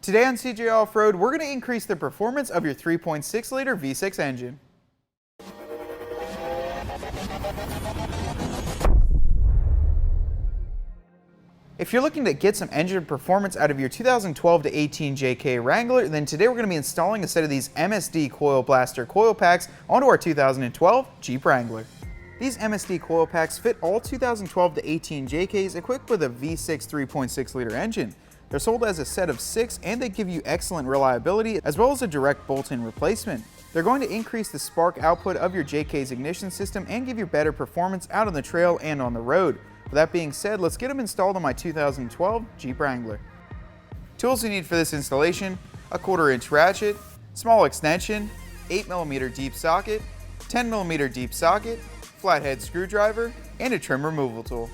Today on CJ Off-Road, we're going to increase the performance of your 3.6 liter V6 engine. If you're looking to get some engine performance out of your 2012 to 18 JK Wrangler, then today we're going to be installing a set of these MSD coil blaster coil packs onto our 2012 Jeep Wrangler. These MSD coil packs fit all 2012 to 18 JKs equipped with a V6 3.6 liter engine. They're sold as a set of 6 and they give you excellent reliability as well as a direct bolt-in replacement. They're going to increase the spark output of your JK's ignition system and give you better performance out on the trail and on the road. With that being said, let's get them installed on my 2012 Jeep Wrangler. Tools you need for this installation: a 1/4-inch ratchet, small extension, 8mm deep socket, 10mm deep socket, flathead screwdriver, and a trim removal tool.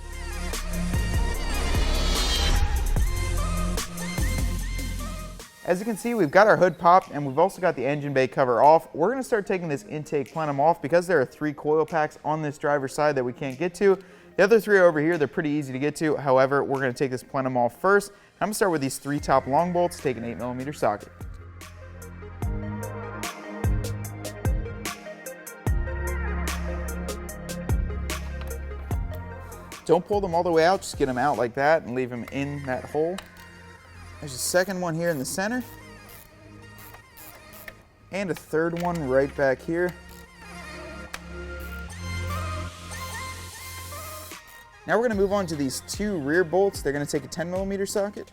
As you can see, we've got our hood popped and we've also got the engine bay cover off. We're going to start taking this intake plenum off because there are 3 coil packs on this driver's side that we can't get to. The other 3 are over here. They're pretty easy to get to. However, we're going to take this plenum off first. I'm going to start with these 3 top long bolts, take an 8mm socket. Don't pull them all the way out, just get them out like that and leave them in that hole. There's a second one here in the center. And a third one right back here. Now we're going to move on to these 2 rear bolts. They're going to take a 10mm socket.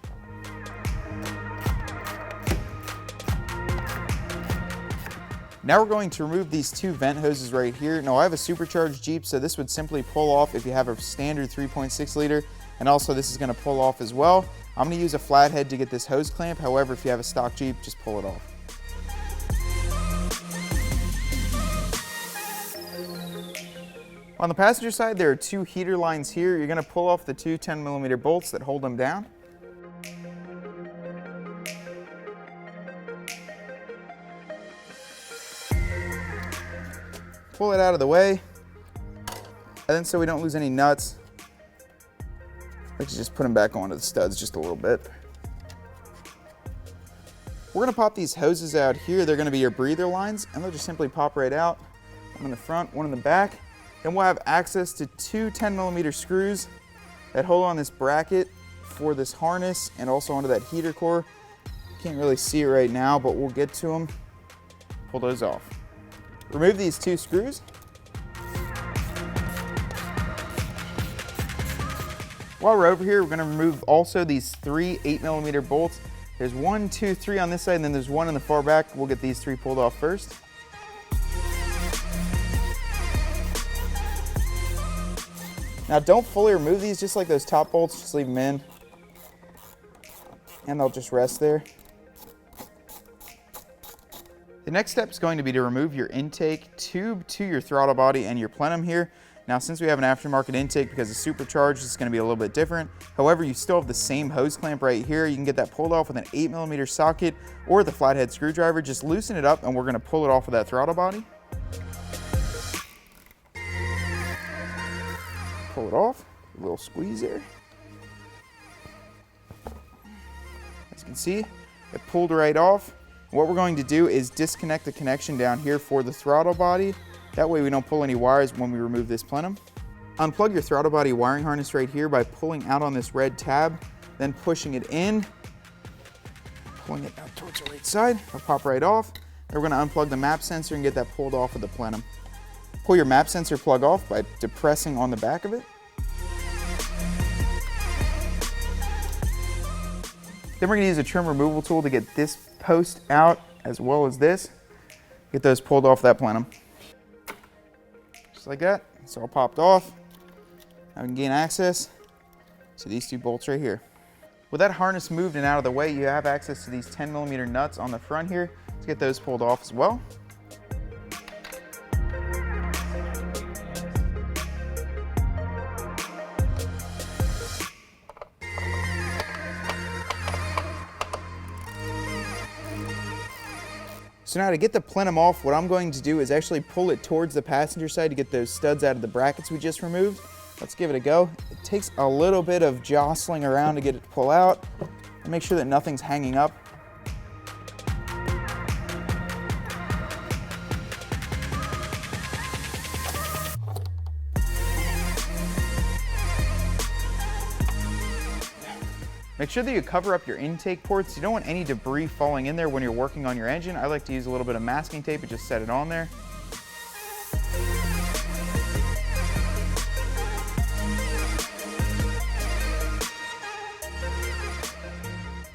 Now we're going to remove these 2 vent hoses right here. Now I have a supercharged Jeep, so this would simply pull off if you have a standard 3.6 liter, and also this is going to pull off as well. I'm going to use a flathead to get this hose clamp. However, if you have a stock Jeep, just pull it off. On the passenger side, there are 2 heater lines here. You're going to pull off the 2 10mm bolts that hold them down. Pull it out of the way. And then so we don't lose any nuts, let's just put them back onto the studs just a little bit. We're going to pop these hoses out here. They're going to be your breather lines, and they'll just simply pop right out. One in the front, one in the back. Then we'll have access to 2 10mm screws that hold on this bracket for this harness and also onto that heater core. Can't really see it right now, but we'll get to them. Pull those off. Remove these 2 screws. While we're over here, we're going to remove also these 3 8mm bolts. There's 1, 2, 3 on this side, and then there's 1 in the far back. We'll get these 3 pulled off first. Now don't fully remove these, just like those top bolts, just leave them in. And they'll just rest there. The next step is going to be to remove your intake tube to your throttle body and your plenum here. Now since we have an aftermarket intake, because it's supercharged, it's going to be a little bit different. However, you still have the same hose clamp right here. You can get that pulled off with an 8mm socket or the flathead screwdriver. Just loosen it up and we're going to pull it off with that throttle body. Pull it off, a little squeeze there. As you can see, it pulled right off. What we're going to do is disconnect the connection down here for the throttle body. That way we don't pull any wires when we remove this plenum. Unplug your throttle body wiring harness right here by pulling out on this red tab, then pushing it in, pulling it out towards the right side. It'll pop right off. Then we're going to unplug the map sensor and get that pulled off of the plenum. Pull your map sensor plug off by depressing on the back of it. Then we're going to use a trim removal tool to get this post out as well as this. Get those pulled off that plenum. Just like that. It's all popped off. Now we can gain access to these 2 bolts right here. With that harness moved and out of the way, you have access to these 10mm nuts on the front here. Let's get those pulled off as well. So now to get the plenum off, what I'm going to do is actually pull it towards the passenger side to get those studs out of the brackets we just removed. Let's give it a go. It takes a little bit of jostling around to get it to pull out and make sure that nothing's hanging up Make sure that you cover up your intake ports. You don't want any debris falling in there when you're working on your engine. I like to use a little bit of masking tape and just set it on there.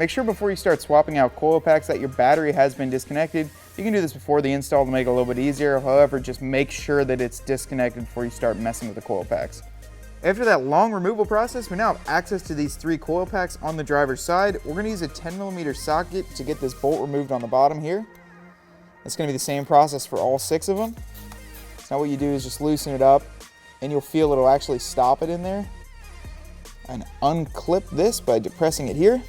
Make sure before you start swapping out coil packs that your battery has been disconnected. You can do this before the install to make it a little bit easier. However, just make sure that it's disconnected before you start messing with the coil packs. After that long removal process, we now have access to these 3 coil packs on the driver's side. We're gonna use a 10mm socket to get this bolt removed on the bottom here. It's gonna be the same process for all 6 of them. So now what you do is just loosen it up and you'll feel it'll actually stop it in there. And unclip this by depressing it here.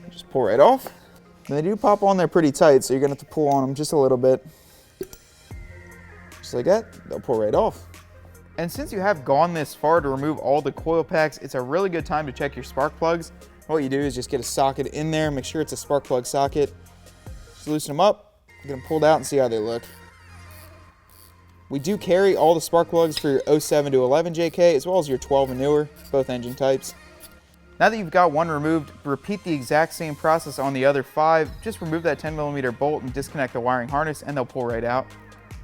Just pull right off. And they do pop on there pretty tight, so you're gonna have to pull on them just a little bit. Just like that, they'll pull right off. And since you have gone this far to remove all the coil packs, it's a really good time to check your spark plugs. What you do is just get a socket in there, make sure it's a spark plug socket. Just loosen them up, get them pulled out and see how they look. We do carry all the spark plugs for your 07 to 11 JK, as well as your 12 and newer, both engine types. Now that you've got one removed, repeat the exact same process on the other 5. Just remove that 10mm bolt and disconnect the wiring harness and they'll pull right out.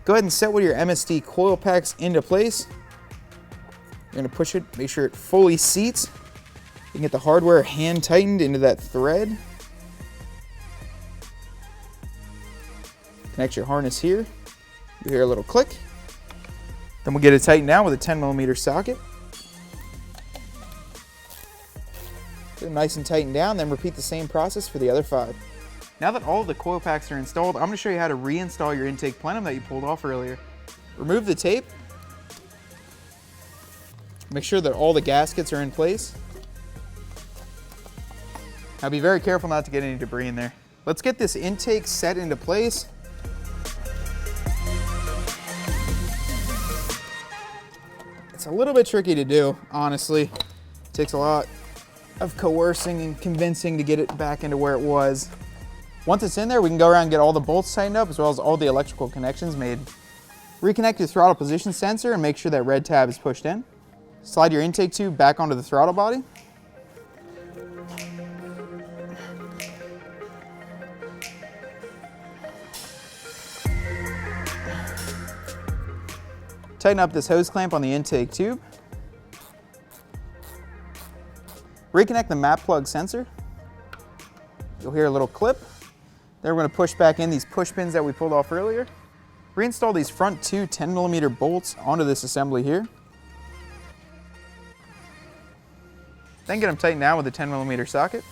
Go ahead and set one of your MSD coil packs into place. You're gonna push it, make sure it fully seats. You can get the hardware hand tightened into that thread. Connect your harness here. You hear a little click. Then we'll get it tightened down with a 10mm socket. Get them nice and tightened down, then repeat the same process for the other 5. Now that all of the coil packs are installed, I'm going to show you how to reinstall your intake plenum that you pulled off earlier. Remove the tape. Make sure that all the gaskets are in place. Now be very careful not to get any debris in there. Let's get this intake set into place. It's a little bit tricky to do, honestly. It takes a lot of coercing and convincing to get it back into where it was. Once it's in there, we can go around and get all the bolts tightened up as well as all the electrical connections made. Reconnect your throttle position sensor and make sure that red tab is pushed in. Slide your intake tube back onto the throttle body. Tighten up this hose clamp on the intake tube. Reconnect the map plug sensor. You'll hear a little clip. Then we're going to push back in these push pins that we pulled off earlier. Reinstall these front 2 10mm bolts onto this assembly here. Then get them tightened down with a 10mm socket.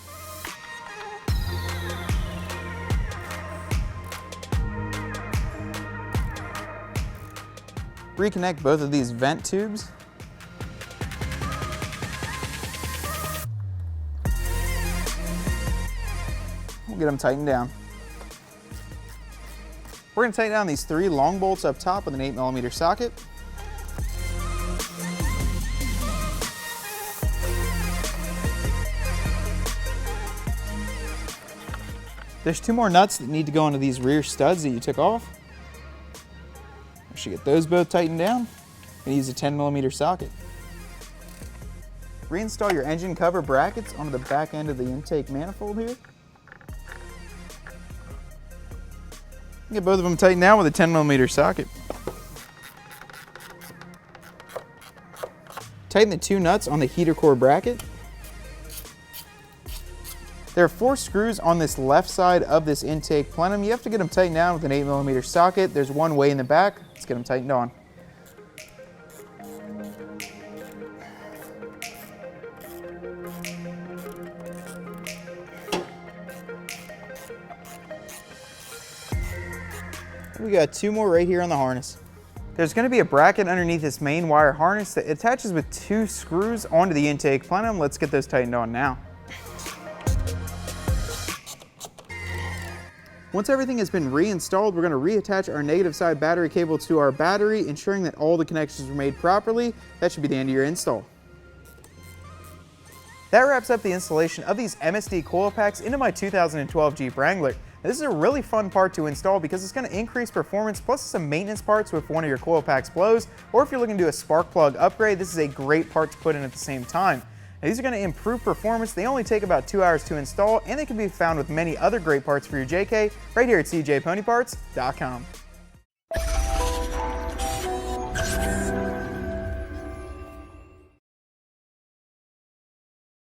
Reconnect both of these vent tubes. We'll get them tightened down. We're going to tighten down these 3 long bolts up top with an 8mm socket. There's 2 more nuts that need to go into these rear studs that you took off. We should get those both tightened down and use a 10mm socket. Reinstall your engine cover brackets onto the back end of the intake manifold here. Get both of them tightened down with a 10mm socket. Tighten the 2 nuts on the heater core bracket. There are 4 screws on this left side of this intake plenum. You have to get them tightened down with an 8mm socket. There's one way in the back. Let's get them tightened on. We got 2 more right here on the harness. There's going to be a bracket underneath this main wire harness that attaches with 2 screws onto the intake plenum. Let's get those tightened on now. Once everything has been reinstalled, we're going to reattach our negative side battery cable to our battery, ensuring that all the connections were made properly. That should be the end of your install. That wraps up the installation of these MSD coil packs into my 2012 Jeep Wrangler. This is a really fun part to install because it's going to increase performance, plus some maintenance parts if one of your coil packs blows, or if you're looking to do a spark plug upgrade, this is a great part to put in at the same time. Now, these are going to improve performance. They only take about 2 hours to install, and they can be found with many other great parts for your JK right here at cjponyparts.com.